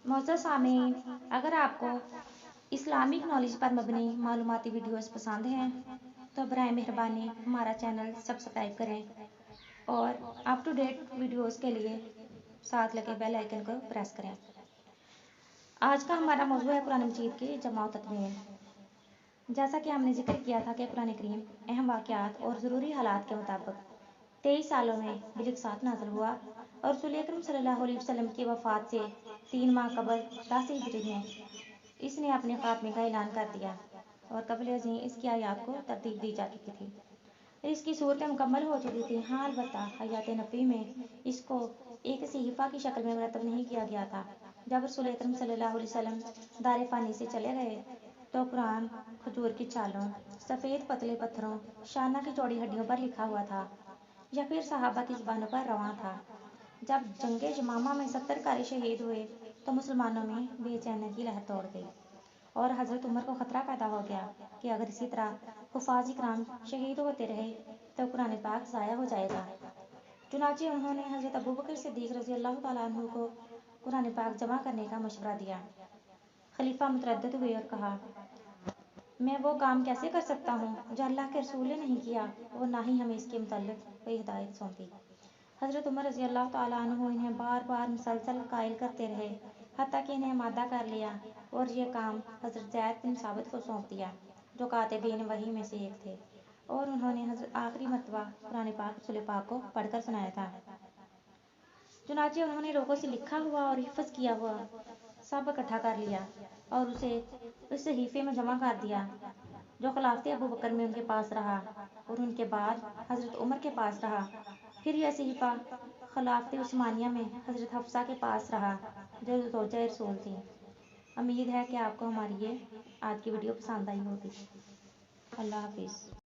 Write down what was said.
मोअज़्ज़ज़ सामीन, अगर आपको इस्लामिक नॉलेज पर मबनी मालूमाती वीडियोस पसंद हैं तो बराए मेहरबानी हमारा चैनल सब्सक्राइब करें और अप टू डेट वीडियोस के लिए साथ लगे बेल आइकन को प्रेस करें। आज का हमारा मौजू है कुरान मजीद की जमा तदवीन। जैसा कि हमने जिक्र किया था कि कुरान करीम अहम वाक़यात और ज़रूरी हालात के मुताबिक 23 सालों में बिलकसात नाज़िल हुआ और रसूल अकरम सल्लल्लाहु अलैहि वसल्लम की वफ़ात से 3 माह कबल 10 हिजरी में इसने अपने ख़ात्मे का ऐलान कर दिया और कबल अज़ीं इसकी आयात को तरतीब दी जा चुकी थी। इसकी सूरतें मुकम्मल हो चुकी थी। हाँ, अलबत्ता हयात नबी में इसको एक सहीफ़ा की शक्ल में मरतब नहीं किया गया था। जब रसूल अकरम सल्लल्लाहु अलैहि वसल्लम दार फ़ानी से चले गए तो कुरान खजूर की छालों, सफ़ेद पतले पत्थरों, शाना की चौड़ी हड्डियों पर लिखा हुआ था या फिर सहाबा की ज़ुबानों पर रवां था। जब जंगे यमामा में 70 कारी शहीद हुए तो मुसलमानों में बेचैनी की लहर दौड़ गई और हज़रत उमर को ख़तरा पैदा हो गया कि अगर इसी तरह हुफ़ाज़ इकराम शहीद होते रहे तो कुरान पाक ज़ाया हो जाएगा। चुनांचे उन्होंने हज़रत अबू बकर सिद्दीक़ रज़ी अल्लाह तआला अन्हु को कुरान पाक जमा करने का मशवरा दिया। खलीफा मुतरद्दिद हुए और कहा, मैं वो काम कैसे कर सकता हूँ जो अल्लाह के रसूल ने नहीं किया और ना ही हमें इसके मुताल्लिक़ कोई हिदायत सौंपी। हज़रत उमर रज़ी अल्लाह तआला अन्हु इन्हें बार बार मुसलसल कायल करते रहे हत्ता कि इन्हें मादा कर लिया और ये काम हज़रत ज़ैद बिन साबित को सौंप दिया जो कातिबीन वही में से एक थे और उन्होंने हज़रत आखिरी मरतबा कुरान पाक रसूल पाक को पढ़कर सुनाया था। चुनांचे उन्होंने लोगों से लिखा हुआ और हिफ़्ज़ किया हुआ सब इकट्ठा कर लिया और उसे उस सहीफ़े में जमा कर दिया जो खिलाफत अबू बकर में उनके पास रहा और उनके बाद हज़रत उमर के पास रहा। फिर यह सहीफ़ा खिलाफत उस्मानिया में हज़रत हफ्सा के पास रहा जो ज़ौजा रसूल थी। उम्मीद है कि आपको हमारी ये आज की वीडियो पसंद आई होगी। अल्लाह हाफिज़।